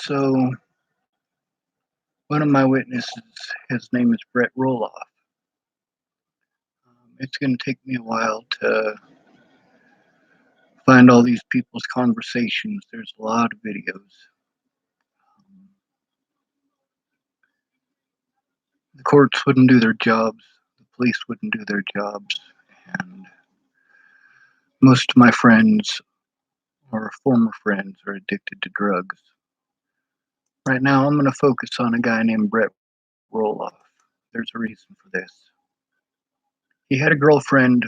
So one of my witnesses, his name is Brett Roloff. It's going to take me a while to find all these people's conversations. There's a lot of videos. The courts wouldn't do their jobs. The police wouldn't do their jobs. And most of my friends or former friends are addicted to drugs. Right now, I'm going to focus on a guy named Brett Roloff. There's a reason for this. He had a girlfriend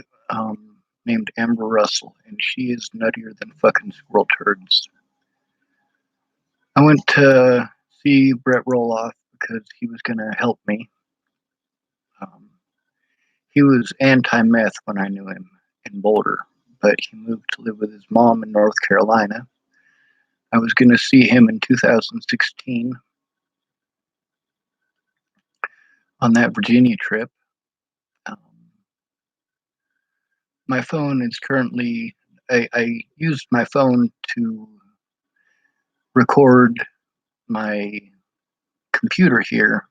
named Amber Russell, and she is nuttier than fucking squirrel turds. I went to see Brett Roloff because he was going to help me. He was anti-meth when I knew him in Boulder, but he moved to live with his mom in North Carolina. I was going to see him in 2016 on that Virginia trip. My phone is currently, I used my phone to record my computer here,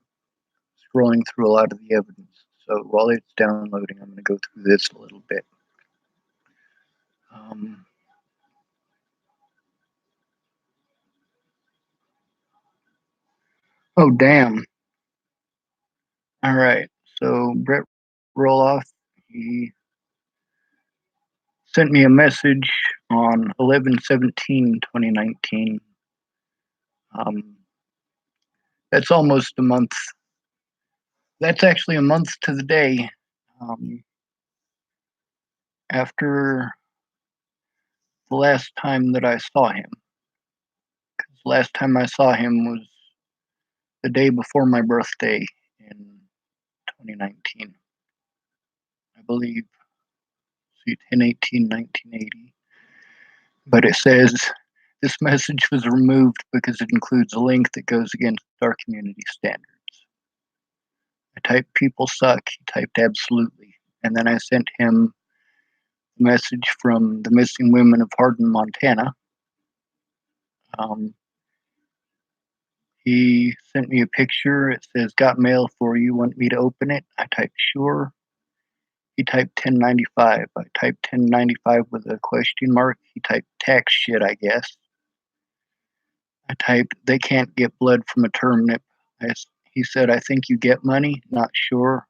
scrolling through a lot of the evidence. So while it's downloading, I'm going to go through this a little bit. Oh, damn. All right. So Brett Roloff, he sent me a message on 11/17/2019. That's almost a month. That's actually a month to the day after the last time that I saw him. Because the last time I saw him was the day before my birthday in 2019. I believe, see, 10/18/1980. But it says this message was removed because it includes a link that goes against our community standards. I typed people suck, he typed absolutely. And then I sent him a message from the missing women of Hardin, Montana. He sent me a picture. It says, got mail for you. Want me to open it? I typed sure. He typed 1095. I typed 1095 with a question mark. He typed tax shit, I guess. I typed, they can't get blood from a turnip. He said, I think you get money. Not sure.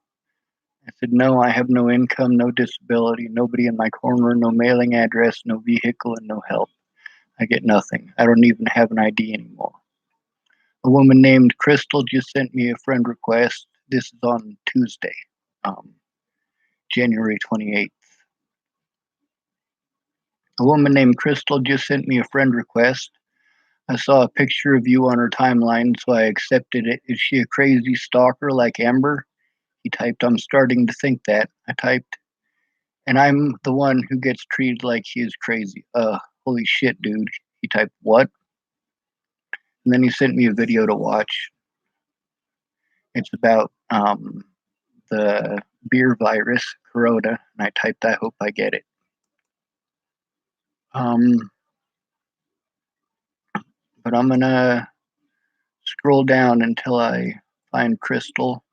I said, no, I have no income, no disability, nobody in my corner, no mailing address, no vehicle, and no help. I get nothing. I don't even have an ID anymore. A woman named Crystal just sent me a friend request. This is on Tuesday, January 28th. A woman named Crystal just sent me a friend request. I saw a picture of you on her timeline, so I accepted it. Is she a crazy stalker like Amber? He typed, I'm starting to think that. I typed, and I'm the one who gets treated like he is crazy. Holy shit, dude. He typed, what? And then he sent me a video to watch. It's about the beer virus, Corona, and I typed, I hope I get it. But I'm gonna scroll down until I find Crystal,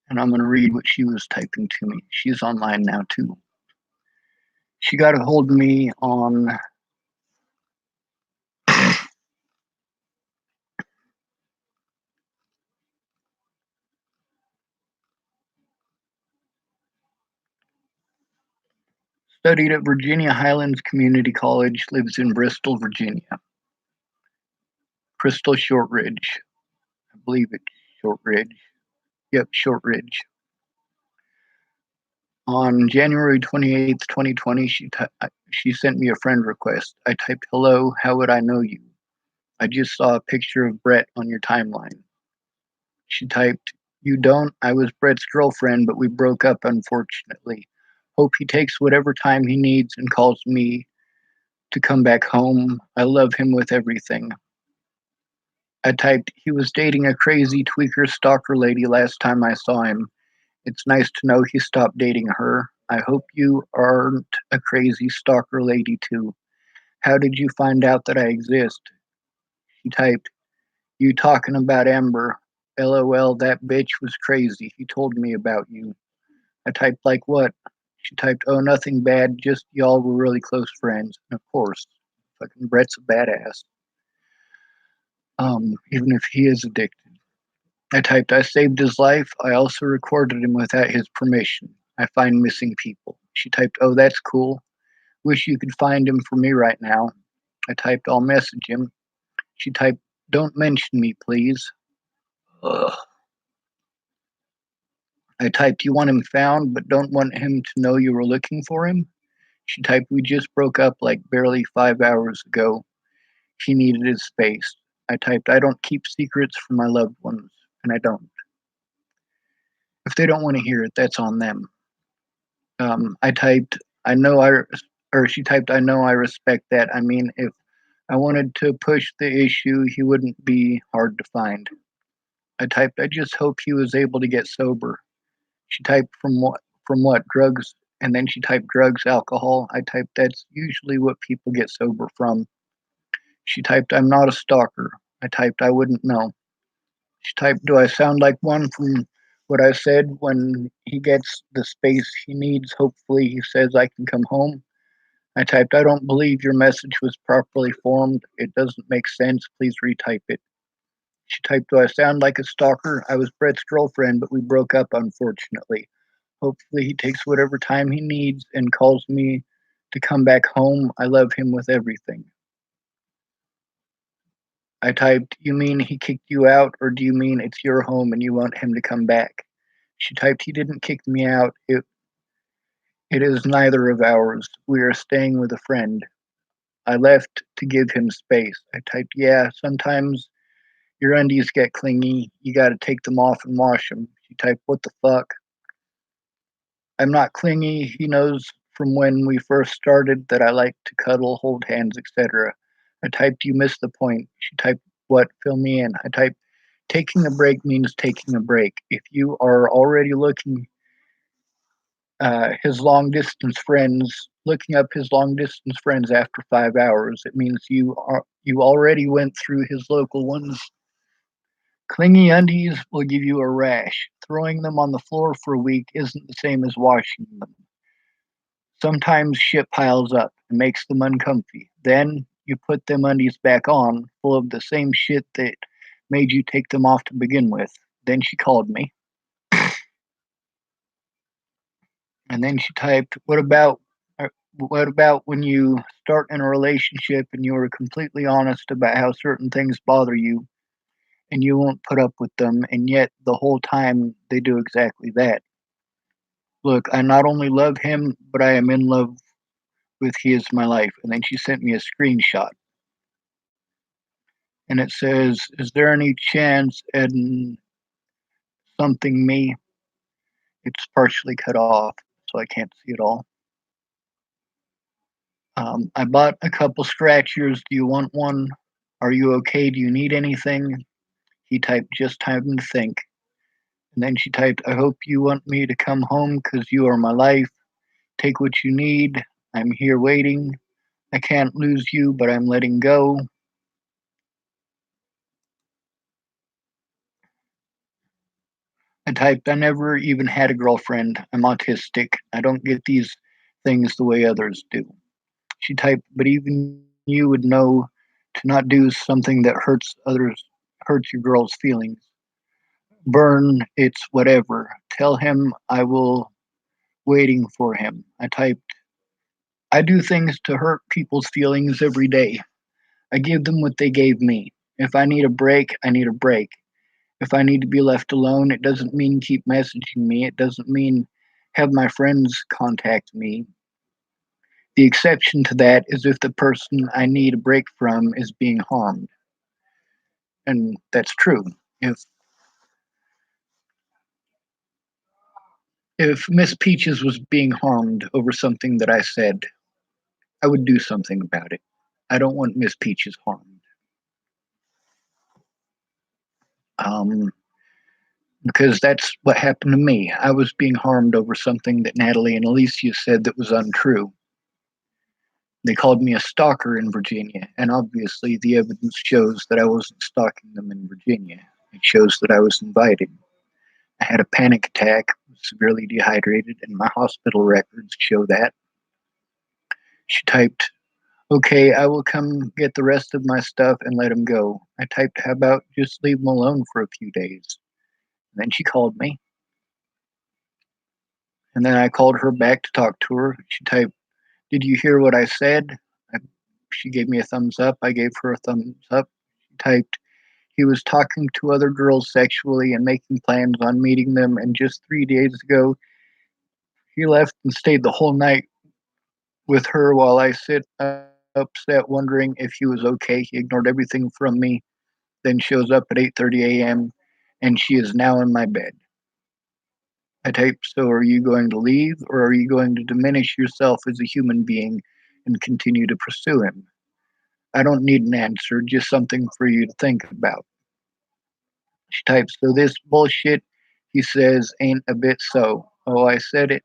and I'm gonna read what she was typing to me. She's online now too. She got a hold of me on studied at Virginia Highlands Community College, lives in Bristol, Virginia. Crystal Shortridge. I believe it's Shortridge. Yep, Shortridge. On January 28th, 2020, she sent me a friend request. I typed, hello, how would I know you? I just saw a picture of Brett on your timeline. She typed, you don't? I was Brett's girlfriend, but we broke up, unfortunately. Hope he takes whatever time he needs and calls me to come back home. I love him with everything. I typed, he was dating a crazy tweaker stalker lady last time I saw him. It's nice to know he stopped dating her. I hope you aren't a crazy stalker lady too. How did you find out that I exist? She typed, "You talking about Amber? LOL, that bitch was crazy. He told me about you." I typed, "Like what?" She typed, "Oh, nothing bad. Just y'all were really close friends." And of course, fucking Brett's a badass. Even if he is addicted. I typed, "I saved his life. I also recorded him without his permission. I find missing people." She typed, "Oh, that's cool. Wish you could find him for me right now." I typed, "I'll message him." She typed, "Don't mention me, please." Ugh. I typed, "You want him found, but don't want him to know you were looking for him?" She typed, "We just broke up like barely 5 hours ago. He needed his space." I typed, "I don't keep secrets from my loved ones, and I don't. If they don't want to hear it, that's on them." I typed, "I know I," or she typed, "I know I respect that. I mean, if I wanted to push the issue, he wouldn't be hard to find." I typed, "I just hope he was able to get sober." She typed, "From what? From what? Drugs?" And then she typed, "Drugs, alcohol." I typed, "That's usually what people get sober from." She typed, "I'm not a stalker." I typed, "I wouldn't know." She typed, "Do I sound like one from what I said? When he gets the space he needs, hopefully he says I can come home." I typed, "I don't believe your message was properly formed. It doesn't make sense. Please retype it." She typed, "Do I sound like a stalker? I was Brett's girlfriend, but we broke up, unfortunately. Hopefully he takes whatever time he needs and calls me to come back home. I love him with everything." I typed, "You mean he kicked you out, or do you mean it's your home and you want him to come back?" She typed, "He didn't kick me out. It is neither of ours. We are staying with a friend. I left to give him space." I typed, "Yeah, sometimes your undies get clingy. You got to take them off and wash them." She typed, "What the fuck? I'm not clingy. He knows from when we first started that I like to cuddle, hold hands, etc." I typed, "You missed the point." She typed, "What? Fill me in." I typed, "Taking a break means taking a break. If you are already looking up his long distance friends after 5 hours, it means you already went through his local ones. Clingy undies will give you a rash. Throwing them on the floor for a week isn't the same as washing them. Sometimes shit piles up and makes them uncomfy. Then you put them undies back on, full of the same shit that made you take them off to begin with." Then she called me, and then she typed, what about when you start in a relationship and you are completely honest about how certain things bother you and you won't put up with them, and yet the whole time they do exactly that? Look, I not only love him, but I am in love with he is my life." And then she sent me a screenshot, and it says, "Is there any chance in something me?" It's partially cut off, so I can't see it all. "I bought a couple scratchers. Do you want one? Are you okay? Do you need anything?" He typed, "Just time to think." And then she typed, "I hope you want me to come home because you are my life. Take what you need. I'm here waiting. I can't lose you, but I'm letting go." I typed, "I never even had a girlfriend. I'm autistic. I don't get these things the way others do." She typed, "But even you would know to not do something that hurts your girl's feelings. Burn, it's whatever. Tell him I will waiting for him." I typed, "I do things to hurt people's feelings every day. I give them what they gave me. If I need a break, I need a break. If I need to be left alone, it doesn't mean keep messaging me. It doesn't mean have my friends contact me. The exception to that is if the person I need a break from is being harmed." And that's true. If Miss Peaches was being harmed over something that I said, I would do something about it. I don't want Miss Peaches harmed. Um, because that's what happened to me. I was being harmed over something that Natalie and Alicia said that was untrue. They called me a stalker in Virginia, and obviously the evidence shows that I wasn't stalking them in Virginia. It shows that I was invited. I had a panic attack, was severely dehydrated, and my hospital records show that. She typed, "Okay, I will come get the rest of my stuff and let him go." I typed, "How about just leave him alone for a few days?" And then she called me, and then I called her back to talk to her. She typed, "Did you hear what I said?" I, she gave me a thumbs up. I gave her a thumbs up. She typed, "He was talking to other girls sexually and making plans on meeting them, and just 3 days ago, he left and stayed the whole night with her while I sit upset wondering if he was okay. He ignored everything from me, then shows up at 8:30 a.m. and she is now in my bed." I type, "So are you going to leave or are you going to diminish yourself as a human being and continue to pursue him? I don't need an answer, just something for you to think about." She types, "So this bullshit he says ain't a bit so." Oh, I said it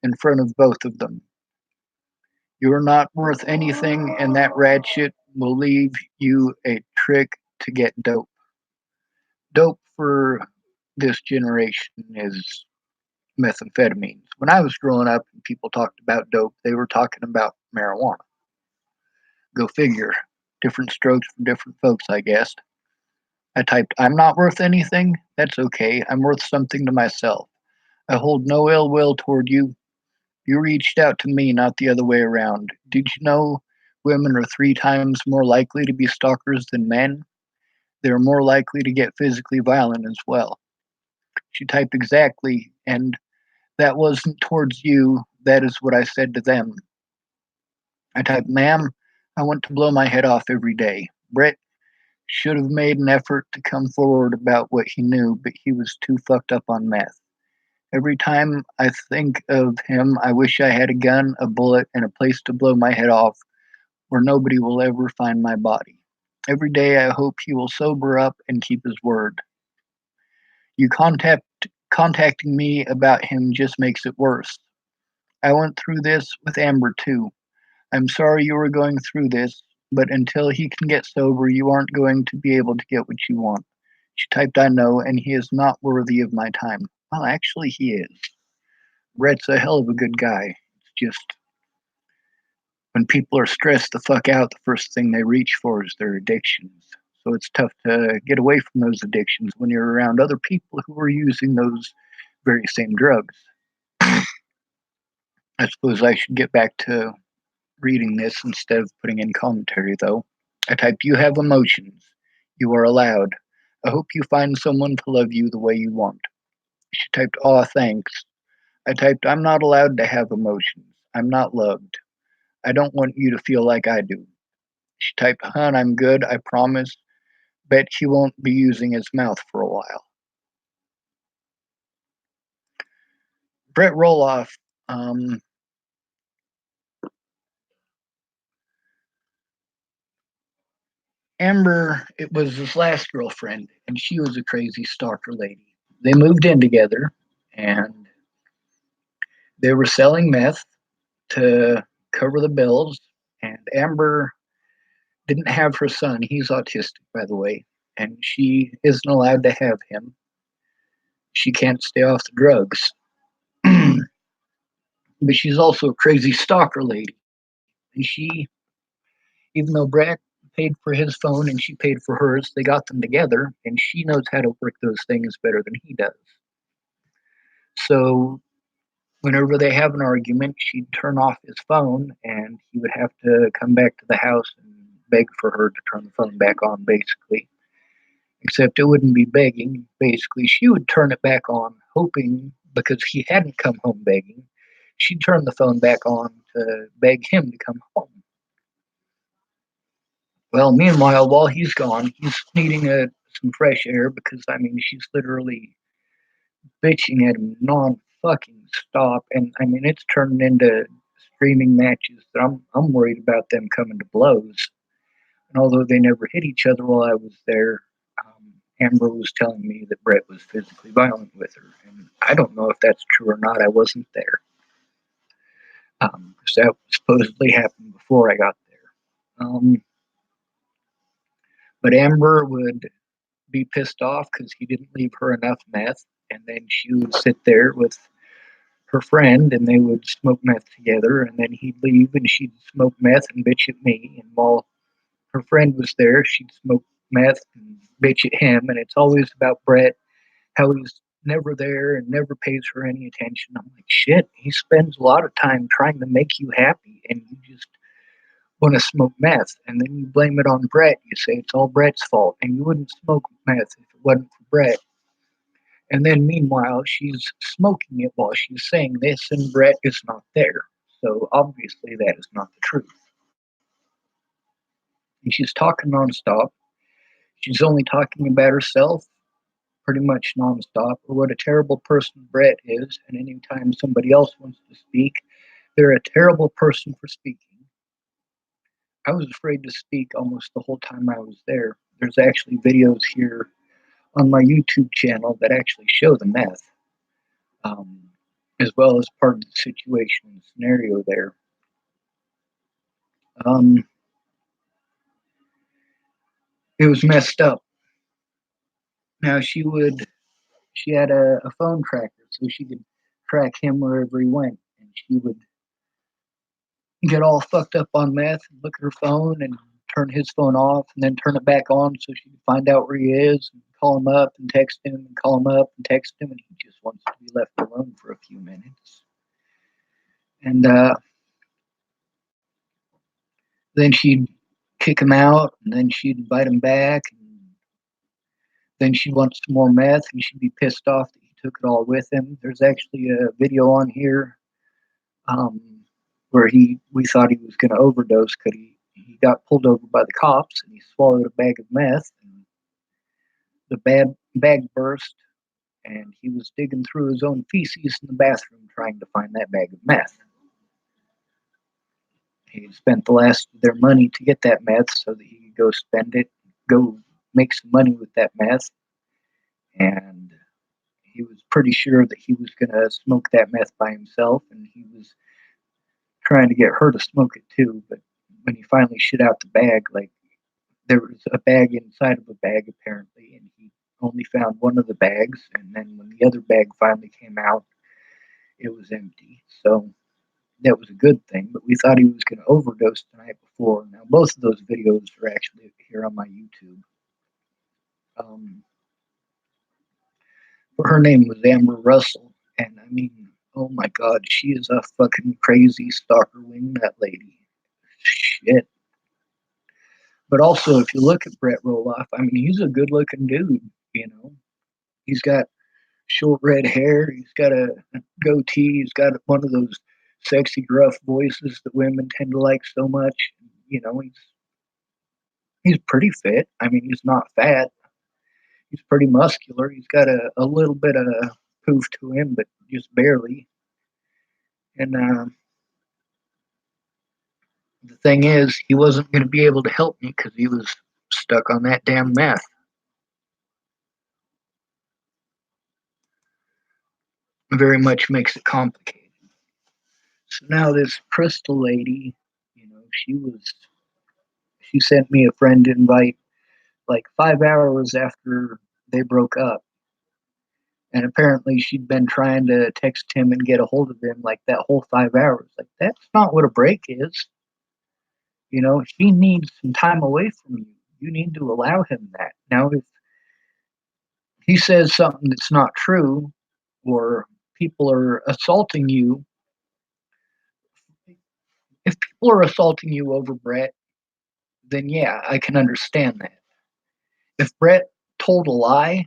in front of both of them. "You're not worth anything, and that ratchet will leave you a trick to get dope." Dope for this generation is methamphetamines. When I was growing up and people talked about dope, they were talking about marijuana. Go figure. Different strokes for different folks, I guess. I typed, "I'm not worth anything. That's okay. I'm worth something to myself. I hold no ill will toward you. You reached out to me, not the other way around. Did you know women are 3 times more likely to be stalkers than men? They're more likely to get physically violent as well." She typed, "Exactly. And that wasn't towards you. That is what I said to them." I typed, "Ma'am, I want to blow my head off every day. Brett should have made an effort to come forward about what he knew, but he was too fucked up on meth. Every time I think of him, I wish I had a gun, a bullet, and a place to blow my head off where nobody will ever find my body. Every day I hope he will sober up and keep his word. You contacting me about him just makes it worse. I went through this with Amber too. I'm sorry you were going through this, but until he can get sober, you aren't going to be able to get what you want." She typed, "I know, and he is not worthy of my time." Well, actually, he is. Brett's a hell of a good guy. It's just when people are stressed the fuck out, the first thing they reach for is their addictions. So it's tough to get away from those addictions when you're around other people who are using those very same drugs. I suppose I should get back to reading this instead of putting in commentary, though. I type, "You have emotions. You are allowed. I hope you find someone to love you the way you want." She typed, "Aw, thanks." I typed, "I'm not allowed to have emotions. I'm not loved. I don't want you to feel like I do." She typed, "Hun, I'm good. I promise. Bet he won't be using his mouth for a while." Brett Roloff, um, Amber, it was his last girlfriend, and she was a crazy stalker lady. They moved in together, and they were selling meth to cover the bills. And Amber didn't have her son. He's autistic, by the way, and she isn't allowed to have him. She can't stay off the drugs. But she's also a crazy stalker lady. And she, even though Brad paid for his phone and she paid for hers, they got them together, and she knows how to work those things better than he does. So whenever they have an argument, she'd turn off his phone and he would have to come back to the house and beg for her to turn the phone back on, basically. Except it wouldn't be begging. Basically, she would turn it back on, hoping because he hadn't come home begging, she'd turn the phone back on to beg him to come home. Well, meanwhile, while he's gone, he's needing some fresh air because, I mean, she's literally bitching at him non fucking stop. And, I mean, it's turning into screaming matches that I'm worried about them coming to blows. And although they never hit each other while I was there, Amber was telling me that Brett was physically violent with her. And I don't know if that's true or not. I wasn't there. that supposedly happened before I got there. But Amber would be pissed off because he didn't leave her enough meth, and then she would sit there with her friend, and they would smoke meth together, and then he'd leave, and she'd smoke meth and bitch at me, and while her friend was there, she'd smoke meth and bitch at him, and it's always about Brett, how he's never there and never pays her any attention. I'm like, shit, he spends a lot of time trying to make you happy, and you just want to smoke meth, and then you blame it on Brett. You say it's all Brett's fault, and you wouldn't smoke meth if it wasn't for Brett. And then meanwhile, she's smoking it while she's saying this, and Brett is not there. So obviously, that is not the truth. And she's talking nonstop. She's only talking about herself pretty much nonstop, or what a terrible person Brett is. And anytime somebody else wants to speak, they're a terrible person for speaking. I was afraid to speak almost the whole time I was there. There's actually videos here on my YouTube channel that actually show the meth, um, as well as part of the situation and scenario there. Um, it was messed up. Now she had a phone tracker so she could track him wherever he went, and she would get all fucked up on meth and look at her phone and turn his phone off and then turn it back on so she can find out where he is and call him up and text him and call him up and text him, and he just wants to be left alone for a few minutes. And then she'd kick him out, and then she'd invite him back, and then she'd want some more meth, and she'd be pissed off that he took it all with him. There's actually a video on here um, where we thought he was going to overdose because he got pulled over by the cops and he swallowed a bag of meth, and the bag burst, and he was digging through his own feces in the bathroom trying to find that bag of meth. He spent the last of their money to get that meth so that he could go spend it, go make some money with that meth, and he was pretty sure that he was going to smoke that meth by himself, and he was trying to get her to smoke it too. But when he finally shit out the bag, like there was a bag inside of a bag apparently, and he only found one of the bags. And then when the other bag finally came out, it was empty. So that was a good thing. But we thought he was going to overdose the night before. Now both of those videos are actually here on my YouTube. Um, her name was Amber Russell, and I mean, oh my God, she is a fucking crazy stalker wingnut lady. Shit. But also, if you look at Brett Roloff, I mean, he's a good-looking dude. You know, he's got short red hair. He's got a goatee. He's got one of those sexy, gruff voices that women tend to like so much. You know, he's pretty fit. I mean, he's not fat. He's pretty muscular. He's got a little bit of poof to him, but just barely. And the thing is, he wasn't going to be able to help me because he was stuck on that damn meth. It very much makes it complicated. So now this Crystal lady, you know, she sent me a friend invite like 5 hours after they broke up. And apparently she'd been trying to text him and get a hold of him like that whole 5 hours. Like that's not what a break is. You know, she needs some time away from you. You need to allow him that. Now if he says something that's not true, or people are assaulting you, if people are assaulting you over Brett, then yeah, I can understand that. If Brett told a lie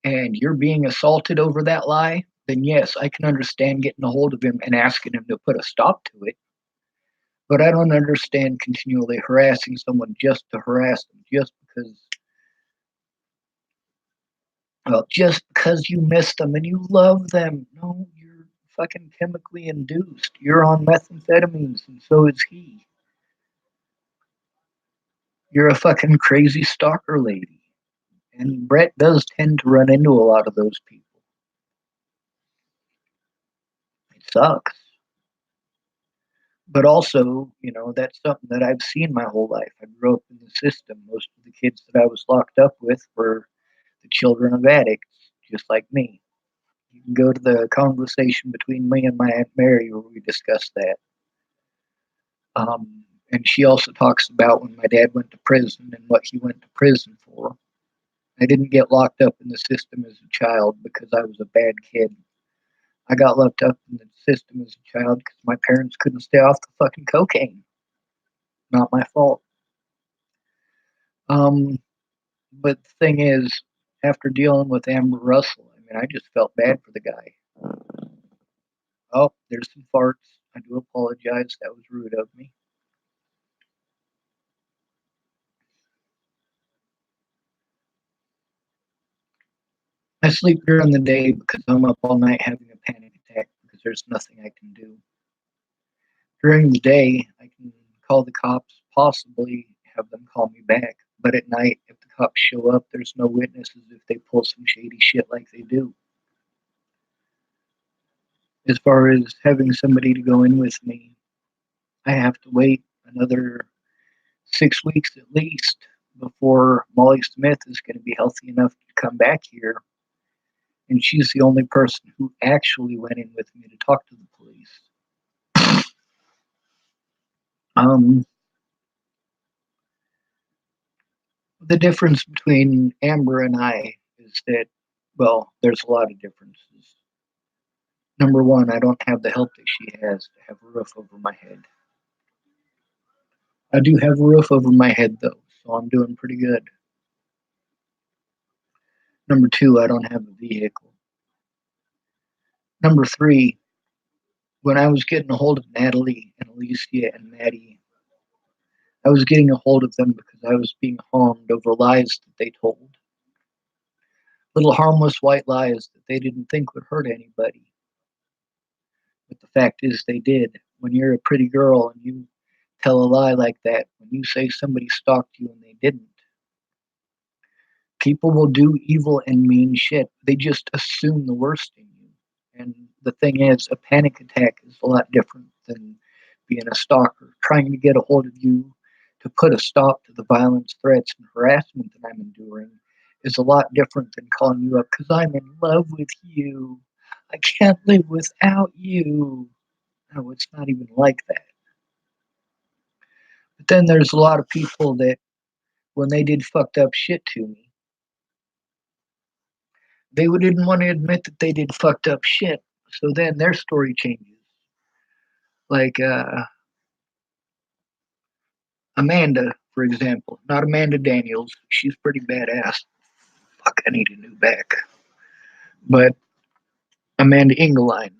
and you're being assaulted over that lie, then yes, I can understand getting a hold of him and asking him to put a stop to it. But I don't understand continually harassing someone just to harass them, just because you miss them and you love them. No, you're fucking chemically induced. You're on methamphetamines, and so is he. You're a fucking crazy stalker lady. And Brett does tend to run into a lot of those people. It sucks. But also, that's something that I've seen my whole life. I grew up in the system. Most of the kids that I was locked up with were the children of addicts, just like me. You can go to the conversation between me and my Aunt Mary where we discuss that. And she also talks about when my dad went to prison and what he went to prison for. I didn't get locked up in the system as a child because I was a bad kid. I got locked up in the system as a child because my parents couldn't stay off the fucking cocaine. Not my fault. Um, but the thing is, after dealing with Amber Russell, I mean, I just felt bad for the guy. Oh, there's some farts. I do apologize. That was rude of me. I sleep during the day because I'm up all night having a panic attack because there's nothing I can do. During the day, I can call the cops, possibly have them call me back. But at night, if the cops show up, there's no witnesses if they pull some shady shit like they do. As far as having somebody to go in with me, I have to wait another 6 weeks at least before Molly Smith is going to be healthy enough to come back here. And she's the only person who actually went in with me to talk to the police. Um, the difference between Amber and I is that, well, there's a lot of differences. Number one, I don't have the help that she has to have a roof over my head. I do have a roof over my head, though, so I'm doing pretty good. Number two, I don't have a vehicle. Number three, when I was getting a hold of Natalie and Alicia and Maddie, I was getting a hold of them because I was being harmed over lies that they told. Little harmless white lies that they didn't think would hurt anybody. But the fact is, they did. When you're a pretty girl and you tell a lie like that, when you say somebody stalked you and they didn't, people will do evil and mean shit. They just assume the worst in you. And the thing is, a panic attack is a lot different than being a stalker. Trying to get a hold of you to put a stop to the violence, threats, and harassment that I'm enduring is a lot different than calling you up because I'm in love with you. I can't live without you. No, it's not even like that. But then there's a lot of people that, when they did fucked up shit to me, they didn't want to admit that they did fucked up shit. So then their story changes. Like Amanda, for example, not Amanda Daniels. She's pretty badass. Fuck, I need a new back. But Amanda Engeline,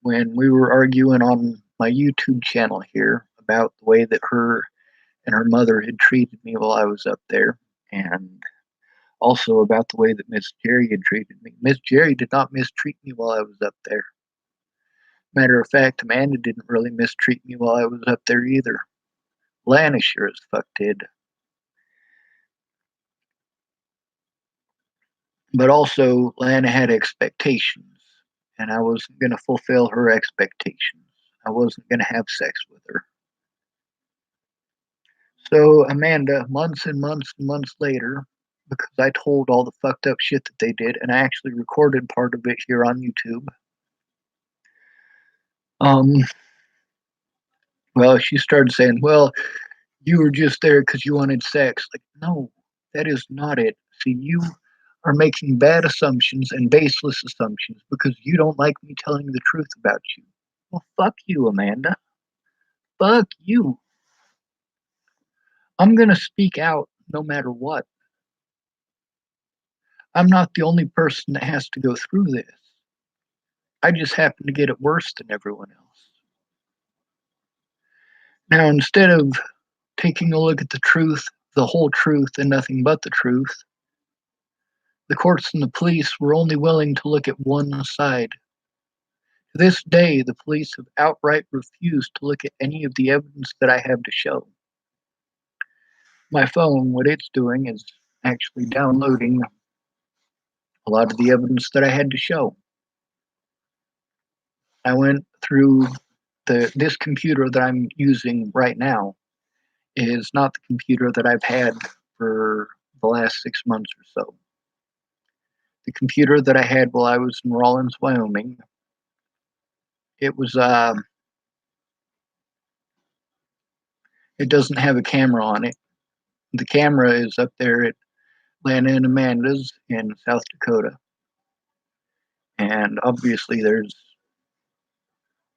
when we were arguing on my YouTube channel here about the way that her and her mother had treated me while I was up there, and also about the way that Miss Jerry had treated me. Miss Jerry did not mistreat me while I was up there. Matter of fact, Amanda didn't really mistreat me while I was up there either. Lana sure as fuck did. But also, Lana had expectations, and I wasn't going to fulfill her expectations. I wasn't going to have sex with her. So, Amanda, months and months and months later, because I told all the fucked up shit that they did, and I actually recorded part of it here on YouTube. Um, well, she started saying, "Well, you were just there because you wanted sex." Like, no, that is not it. See, you are making bad assumptions and baseless assumptions because you don't like me telling the truth about you. Well, fuck you, Amanda. Fuck you. I'm going to speak out no matter what. I'm not the only person that has to go through this. I just happen to get it worse than everyone else. Now, instead of taking a look at the truth, the whole truth, and nothing but the truth, the courts and the police were only willing to look at one side. To this day, the police have outright refused to look at any of the evidence that I have to show. My phone, what it's doing is actually downloading a lot of the evidence that I had to show. I went through this computer that I'm using right now is not the computer that I've had for the last 6 months or so. The computer that I had while I was in Rawlins, Wyoming, it was it doesn't have a camera on it. The camera is up there at Lana and Amanda's in South Dakota, and obviously there's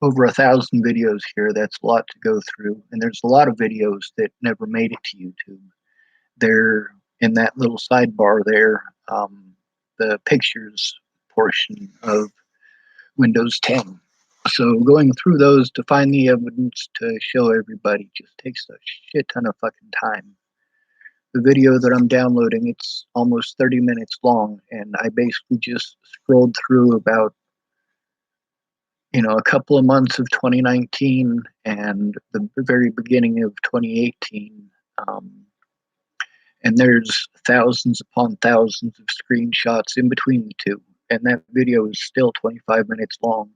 over 1,000 videos here. That's a lot to go through, and there's a lot of videos that never made it to YouTube. They're in that little sidebar there, the pictures portion of Windows 10. So going through those to find the evidence to show everybody just takes a shit ton of fucking time. The video that I'm downloading, it's almost 30 minutes long, and I basically just scrolled through about a couple of months of 2019 and the very beginning of 2018. And there's thousands upon thousands of screenshots in between the two. And that video is still 25 minutes long.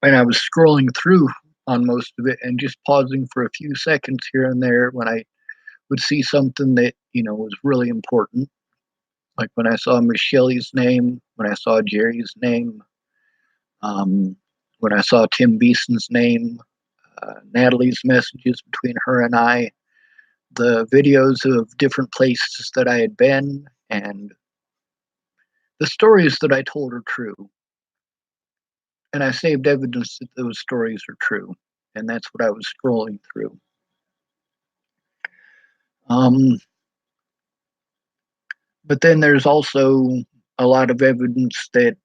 And I was scrolling through on most of it and just pausing for a few seconds here and there when I would see something that, was really important. Like when I saw Michelle's name, when I saw Jerry's name, when I saw Tim Beeson's name, Natalie's messages between her and I, the videos of different places that I had been, and the stories that I told are true. And I saved evidence that those stories are true. And that's what I was scrolling through. But then there's also a lot of evidence that,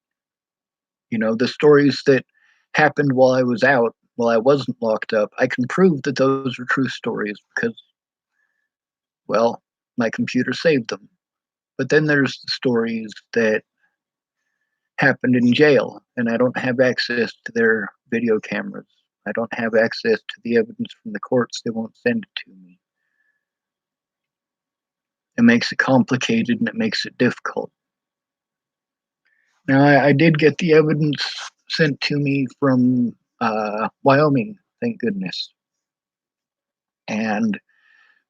the stories that happened while I was out, while I wasn't locked up, I can prove that those are true stories because, well, my computer saved them. But then there's the stories that happened in jail, and I don't have access to their video cameras. I don't have access to the evidence from the courts. They won't send it to me. It makes it complicated and it makes it difficult. Now, I did get the evidence sent to me from Wyoming, thank goodness. And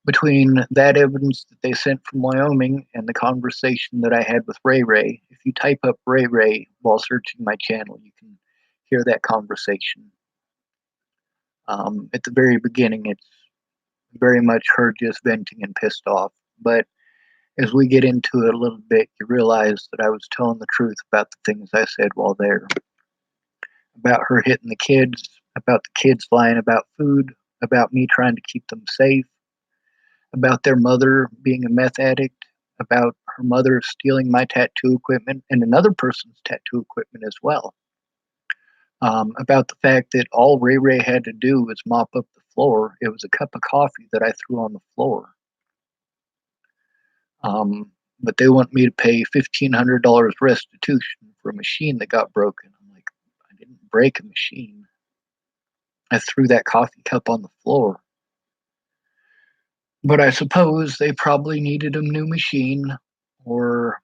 between that evidence that they sent from Wyoming and the conversation that I had with Ray Ray, if you type up Ray Ray while searching my channel, you can hear that conversation. At the very beginning, it's very much her just venting and pissed off. But as we get into it a little bit, you realize that I was telling the truth about the things I said while there. About her hitting the kids, about the kids lying about food, about me trying to keep them safe, about their mother being a meth addict, about her mother stealing my tattoo equipment and another person's tattoo equipment as well. About the fact that all Ray Ray had to do was mop up the floor. It was a cup of coffee that I threw on the floor. But they want me to pay $1,500 restitution for a machine that got broken. I'm like, I didn't break a machine. I threw that coffee cup on the floor. But I suppose they probably needed a new machine, or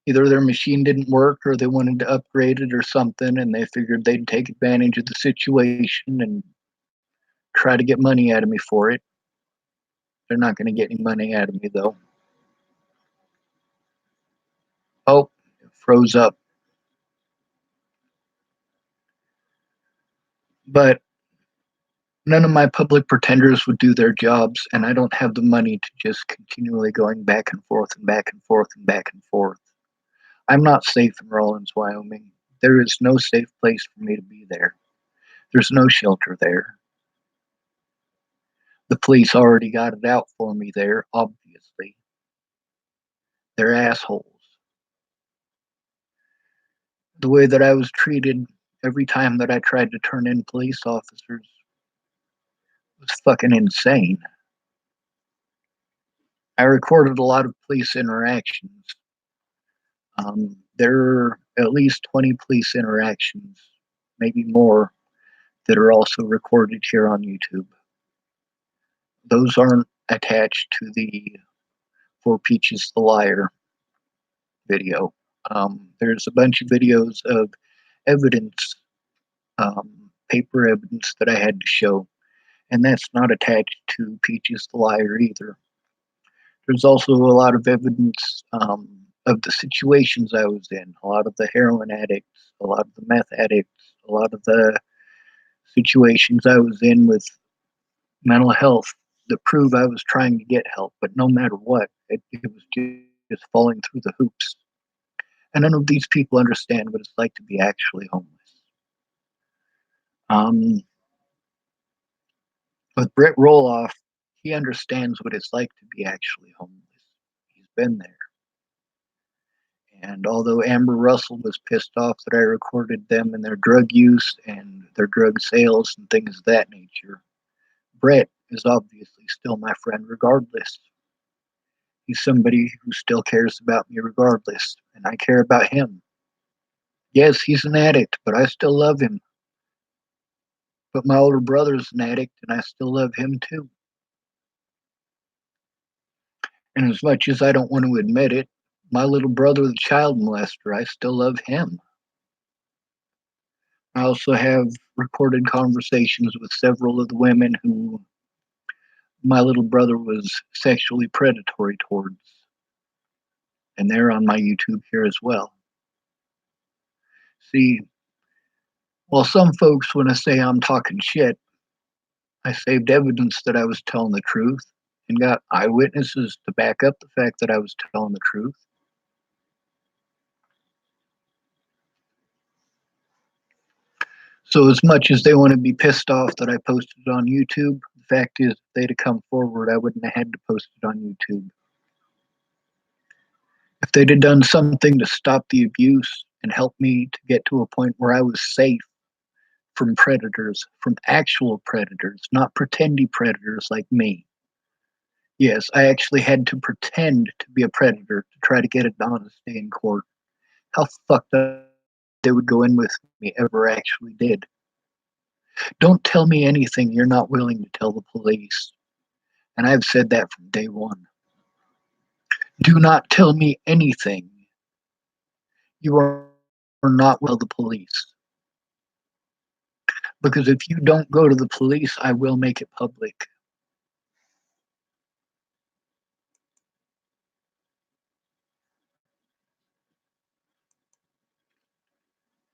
either their machine didn't work or they wanted to upgrade it or something, and they figured they'd take advantage of the situation and try to get money out of me for it. They're not going to get any money out of me, though. Oh, it froze up. But none of my public pretenders would do their jobs, and I don't have the money to just continually going back and forth and back and forth and back and forth. I'm not safe in Rawlins, Wyoming. There is no safe place for me to be there. There's no shelter there. The police already got it out for me there, obviously. They're assholes. The way that I was treated every time that I tried to turn in police officers was fucking insane. I recorded a lot of police interactions. There are at least 20 police interactions, maybe more, that are also recorded here on YouTube. Those aren't attached to the For Peaches the Liar video. There's a bunch of videos of evidence, paper evidence that I had to show, and that's not attached to Peaches the Liar either. There's also a lot of evidence of the situations I was in, a lot of the heroin addicts, a lot of the meth addicts, a lot of the situations I was in with mental health that prove I was trying to get help, but no matter what, it was just falling through the hoops. And none of these people understand what it's like to be actually homeless. Um, with Brett Roloff, he understands what it's like to be actually homeless. He's been there. And although Amber Russell was pissed off that I recorded them and their drug use and their drug sales and things of that nature, Brett is obviously still my friend regardless. He's somebody who still cares about me regardless, and I care about him. Yes, he's an addict, but I still love him. But my older brother's an addict, and I still love him too. And as much as I don't want to admit it, my little brother, the child molester, I still love him. I also have recorded conversations with several of the women who my little brother was sexually predatory towards, and they're on my YouTube here as well. See, while some folks want to say I'm talking shit, I saved evidence that I was telling the truth and got eyewitnesses to back up the fact that I was telling the truth. So, as much as they want to be pissed off that I posted it on YouTube, the fact is, if they'd have come forward, I wouldn't have had to post it on YouTube. If they'd have done something to stop the abuse and help me to get to a point where I was safe from predators, from actual predators, not pretendy predators like me. Yes, I actually had to pretend to be a predator to try to get an honest day in court. How fucked up they would go in with me ever actually did. Don't tell me anything you're not willing to tell the police. And I've said that from day one. Do not tell me anything you are not will the police. Because if you don't go to the police, I will make it public.